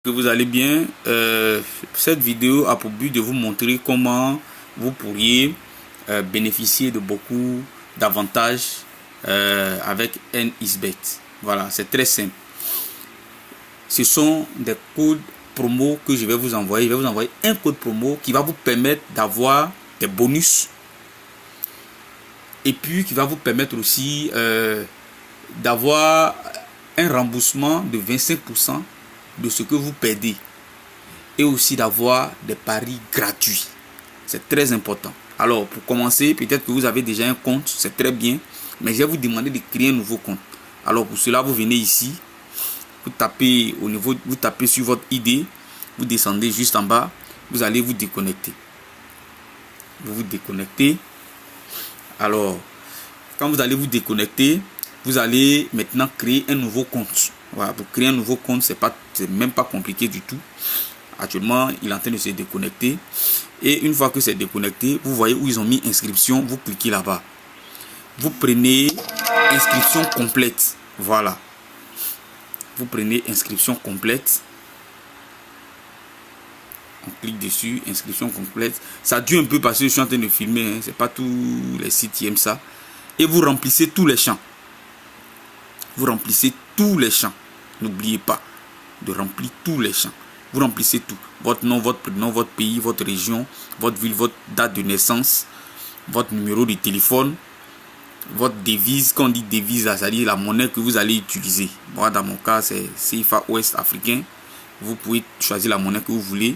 que vous allez bien. Cette vidéo a pour but de vous montrer comment vous pourriez bénéficier de beaucoup d'avantages avec NXBet. Voilà, c'est très simple. Ce sont des codes promo que je vais vous envoyer. Je vais vous envoyer un code promo qui va vous permettre d'avoir des bonus. Et puis qui va vous permettre aussi d'avoir un remboursement de 25% de ce que vous perdez. Et aussi d'avoir des paris gratuits. C'est très important. Alors pour commencer, peut-être que vous avez déjà un compte, c'est très bien. Mais je vais vous demander de créer un nouveau compte. Alors pour cela, vous venez ici. Vous tapez au niveau, vous tapez sur votre ID. Vous descendez juste en bas. Vous allez vous déconnecter. Vous vous déconnectez. Alors, quand vous allez vous déconnecter, vous allez maintenant créer un nouveau compte. Voilà, pour créer un nouveau compte, c'est même pas compliqué du tout. Actuellement, il est en train de se déconnecter. Et une fois que c'est déconnecté, vous voyez où ils ont mis inscription. Vous cliquez là-bas. Vous prenez inscription complète. Voilà. Vous prenez inscription complète. On clique dessus, inscription complète. Ça dure un peu parce que je suis en train de filmer. Hein. C'est pas tous les sites qui aiment ça. Et vous remplissez tous les champs. Vous remplissez tous les champs. N'oubliez pas de remplir tous les champs. Vous remplissez tout. Votre nom, votre prénom, votre pays, votre région, votre ville, votre date de naissance, votre numéro de téléphone, votre devise. Quand on dit devise, c'est-à-dire la monnaie que vous allez utiliser. Moi, dans mon cas, c'est CFA Ouest africain. Vous pouvez choisir la monnaie que vous voulez.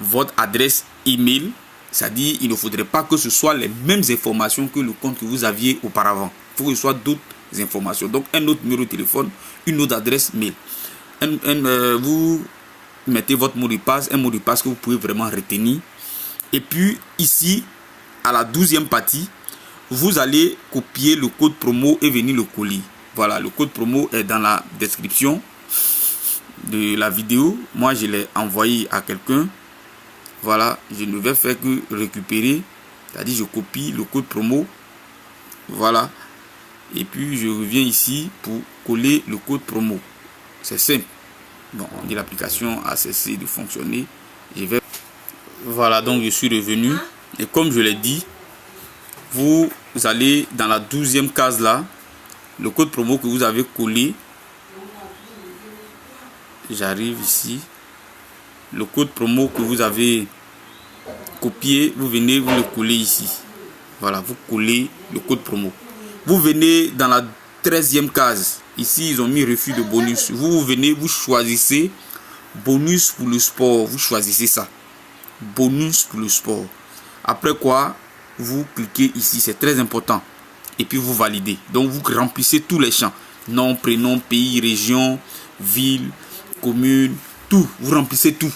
Votre adresse email, c'est-à-dire il ne faudrait pas que ce soit les mêmes informations que le compte que vous aviez auparavant. Il faut que ce soit d'autres informations. Donc un autre numéro de téléphone, une autre adresse mail. Vous mettez votre mot de passe, un mot de passe que vous pouvez vraiment retenir. Et puis ici, à la 12e partie, vous allez copier le code promo et venir le coller. Voilà, le code promo est dans la description de la vidéo. Moi, je l'ai envoyé à quelqu'un. Voilà, je ne vais faire que récupérer. C'est-à-dire, je copie le code promo. Voilà. Et puis, je reviens ici pour coller le code promo. C'est simple. Bon, on dit l'application a cessé de fonctionner. Voilà, donc je suis revenu. Et comme je l'ai dit, vous allez dans la 12e case là. Le code promo que vous avez collé. J'arrive ici. Le code promo que vous avez copié, vous venez, vous le collez ici. Voilà, vous collez le code promo. Vous venez dans la 13e case. Ici, ils ont mis refus de bonus. Vous venez, vous choisissez bonus pour le sport. Vous choisissez ça. Bonus pour le sport. Après quoi, vous cliquez ici. C'est très important. Et puis, vous validez. Donc, vous remplissez tous les champs. Nom, prénom, pays, région, ville, commune, tout. Vous remplissez tout.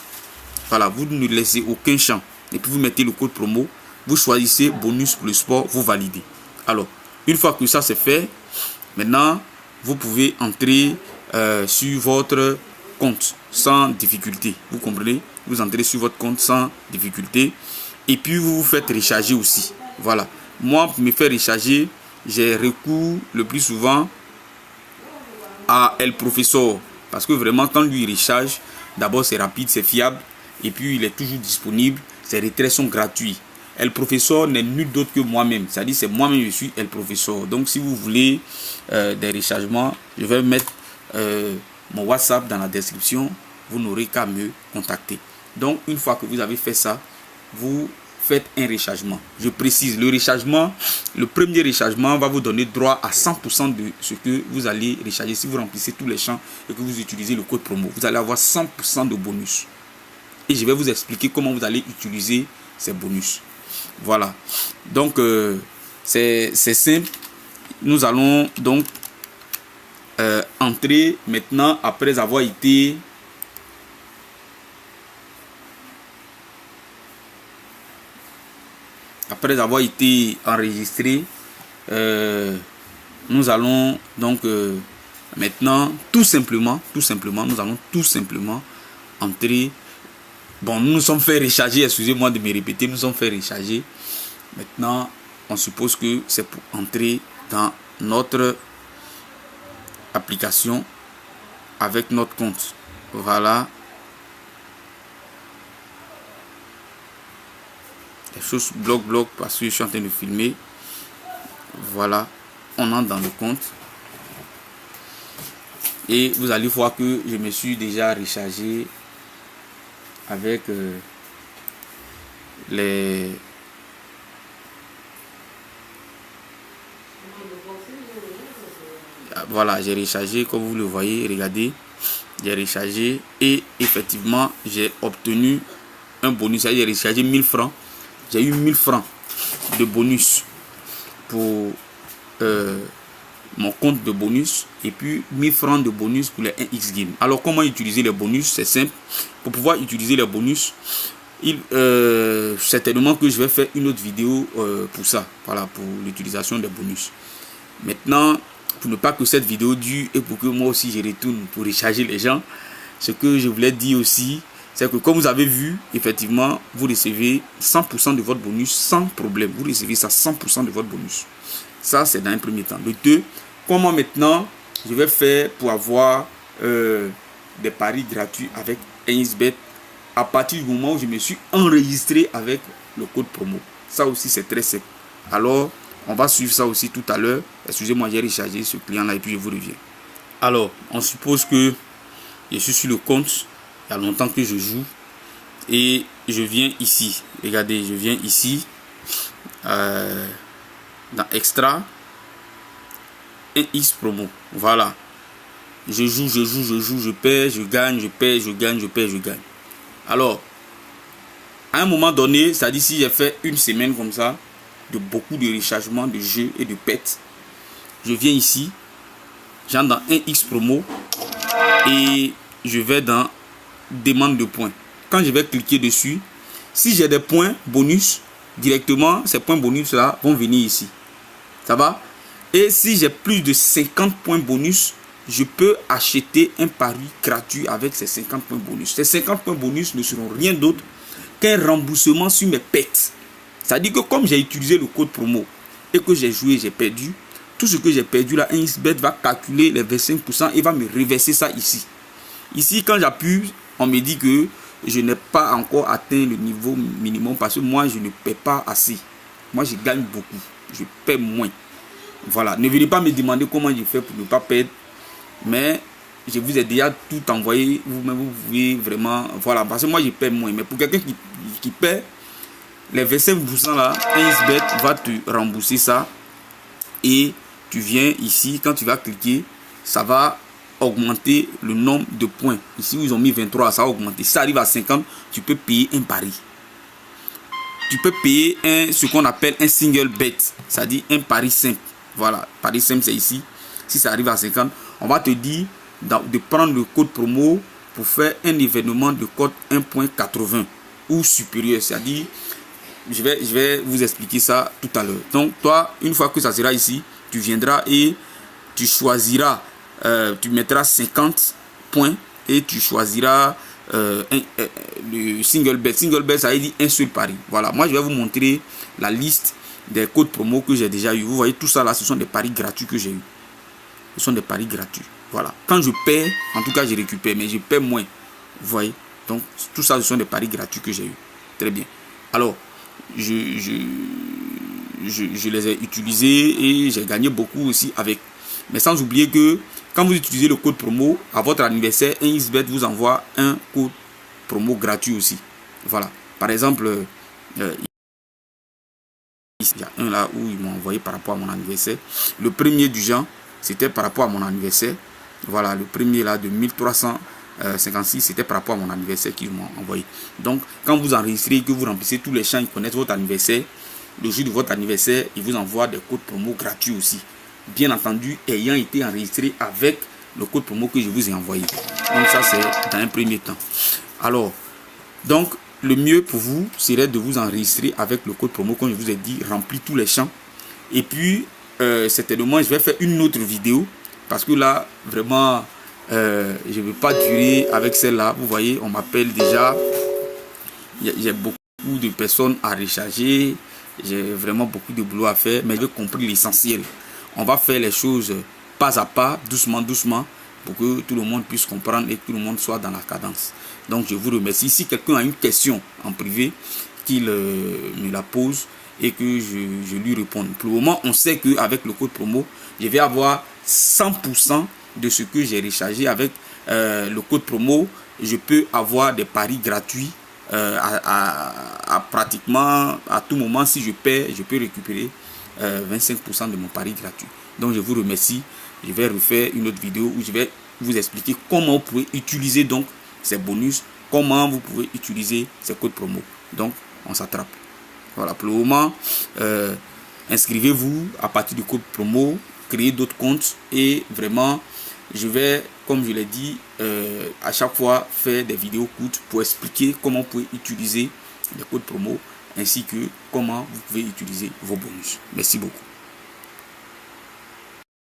Voilà, vous ne laissez aucun champ. Et puis, vous mettez le code promo. Vous choisissez bonus pour le sport. Vous validez. Alors, une fois que ça c'est fait, maintenant, vous pouvez entrer sur votre compte sans difficulté. Vous comprenez? Vous entrez sur votre compte sans difficulté. Et puis, vous vous faites recharger aussi. Voilà. Moi, pour me faire recharger, j'ai recours le plus souvent à El Professor. Parce que vraiment, quand lui recharge, d'abord, c'est rapide, c'est fiable. Et puis, il est toujours disponible. Ses retraits sont gratuits. El Professor n'est nul d'autre que moi-même. C'est-à-dire, c'est moi-même, je suis El Professor. Donc, si vous voulez des rechargements, je vais mettre mon WhatsApp dans la description. Vous n'aurez qu'à me contacter. Donc, une fois que vous avez fait ça, vous faites un rechargement. Je précise, le rechargement, le premier rechargement va vous donner droit à 100% de ce que vous allez recharger. Si vous remplissez tous les champs et que vous utilisez le code promo, vous allez avoir 100% de bonus. Et je vais vous expliquer comment vous allez utiliser ces bonus. Voilà. Donc, c'est simple. Nous allons donc entrer maintenant après avoir été... Après avoir été enregistré, nous allons donc maintenant tout simplement, nous allons tout simplement entrer. Bon, nous nous sommes fait recharger, excusez-moi de me répéter, nous nous sommes fait recharger. Maintenant, on suppose que c'est pour entrer dans notre application avec notre compte. Voilà, les choses bloc parce que je suis en train de filmer. Voilà, on entre dans le compte. Et vous allez voir que je me suis déjà rechargé avec les... Voilà, j'ai rechargé comme vous le voyez, regardez. J'ai rechargé et effectivement, j'ai obtenu un bonus. J'ai rechargé 1000 francs. J'ai eu 1000 francs de bonus pour mon compte de bonus et puis 1000 francs de bonus pour les 1x game. Alors comment utiliser les bonus? C'est simple. Pour pouvoir utiliser les bonus, certainement que je vais faire une autre vidéo pour ça. Voilà, pour l'utilisation des bonus. Maintenant, pour ne pas que cette vidéo dure et pour que moi aussi je retourne pour recharger les gens, ce que je voulais dire aussi, c'est que comme vous avez vu, effectivement, vous recevez 100% de votre bonus sans problème. Vous recevez ça 100% de votre bonus. Ça, c'est dans un premier temps. Le 2, comment maintenant je vais faire pour avoir des paris gratuits avec 1xBet à partir du moment où je me suis enregistré avec le code promo. Ça aussi, c'est très simple. Alors, on va suivre ça aussi tout à l'heure. Excusez-moi, j'ai rechargé ce client-là et puis je vous reviens. Alors, on suppose que je suis sur le compte. Il y a longtemps que je joue. Et je viens ici. Regardez, je viens ici. Dans Extra. 1x promo. Voilà. Je joue, je perds, je gagne, je perds, je gagne, je perds, je gagne. Alors, à un moment donné, ça dit si j'ai fait une semaine comme ça, de beaucoup de rechargements de jeux et de pets, je viens ici, j'entre dans 1x promo et je vais dans demande de points. Quand je vais cliquer dessus, si j'ai des points bonus, directement ces points bonus là vont venir ici. Ça va? Et si j'ai plus de 50 points bonus, je peux acheter un pari gratuit avec ces 50 points bonus. Ces 50 points bonus ne seront rien d'autre qu'un remboursement sur mes pets. C'est-à-dire que comme j'ai utilisé le code promo et que j'ai joué, j'ai perdu, tout ce que j'ai perdu là, 1xBet va calculer les 25% et va me reverser ça ici. Ici, quand j'appuie, on me dit que je n'ai pas encore atteint le niveau minimum parce que moi, je ne paie pas assez. Moi, je gagne beaucoup. Je paie moins. Voilà. Ne venez pas me demander comment je fais pour ne pas perdre. Mais je vous ai déjà tout envoyé. Vous-même, vous pouvez vraiment... Voilà. Parce que moi, je paie moins. Mais pour quelqu'un qui paie, les 25% là, 1xBet va te rembourser ça. Et tu viens ici, quand tu vas cliquer, ça va augmenter le nombre de points. Ici, ils ont mis 23, ça va augmenter. Si ça arrive à 50, tu peux payer un pari. Tu peux payer ce qu'on appelle un single bet, c'est-à-dire un pari simple. Voilà, pari simple, c'est ici. Si ça arrive à 50, on va te dire de prendre le code promo pour faire un événement de code 1.80 ou supérieur. C'est-à-dire, je vais vous expliquer ça tout à l'heure. Donc, toi, une fois que ça sera ici, tu viendras et tu choisiras, tu mettras 50 points et tu choisiras le single bet. Single bet, ça veut dire un seul pari. Voilà, moi, je vais vous montrer la liste des codes promo que j'ai déjà eu. Vous voyez, tout ça là, ce sont des paris gratuits que j'ai eu. Ce sont des paris gratuits. Voilà. Quand je perds, en tout cas, je récupère, mais je perds moins. Vous voyez? Donc, tout ça, ce sont des paris gratuits que j'ai eu. Très bien. Alors, je les ai utilisés et j'ai gagné beaucoup aussi avec. Mais sans oublier que quand vous utilisez le code promo, à votre anniversaire, 1xBet vous envoie un code promo gratuit aussi. Voilà. Par exemple, il y a un là où ils m'ont envoyé par rapport à mon anniversaire. Le premier du genre, c'était par rapport à mon anniversaire. Voilà, le premier là de 1356, c'était par rapport à mon anniversaire qu'ils m'ont envoyé. Donc, quand vous enregistrez, que vous remplissez tous les champs, ils connaissent votre anniversaire. Le jour de votre anniversaire, ils vous envoient des codes promo gratuits aussi. Bien entendu, ayant été enregistré avec le code promo que je vous ai envoyé. Donc, ça, c'est dans un premier temps. Alors, donc, le mieux pour vous serait de vous enregistrer avec le code promo, comme je vous ai dit, remplir tous les champs. Et puis, certainement, je vais faire une autre vidéo. Parce que là, vraiment, je ne veux pas durer avec celle-là. Vous voyez, on m'appelle déjà. J'ai beaucoup de personnes à recharger. J'ai vraiment beaucoup de boulot à faire. Mais j'ai compris l'essentiel. On va faire les choses pas à pas, doucement, doucement, pour que tout le monde puisse comprendre et que tout le monde soit dans la cadence. Donc, je vous remercie. Si quelqu'un a une question en privé, qu'il me la pose et que je lui réponde. Pour le moment, on sait qu'avec le code promo, je vais avoir 100% de ce que j'ai rechargé. Avec le code promo, je peux avoir des paris gratuits à pratiquement à tout moment. Si je perds, je peux récupérer 25% de mon pari gratuit. Donc je vous remercie. Je vais refaire une autre vidéo où je vais vous expliquer comment vous pouvez utiliser donc ces bonus, comment vous pouvez utiliser ces codes promo. Donc on s'attrape. Voilà, pour le moment, inscrivez-vous à partir du code promo, créez d'autres comptes et vraiment, je vais, comme je l'ai dit, à chaque fois faire des vidéos courtes pour expliquer comment vous pouvez utiliser les codes promo ainsi que comment vous pouvez utiliser vos bonus. Merci beaucoup.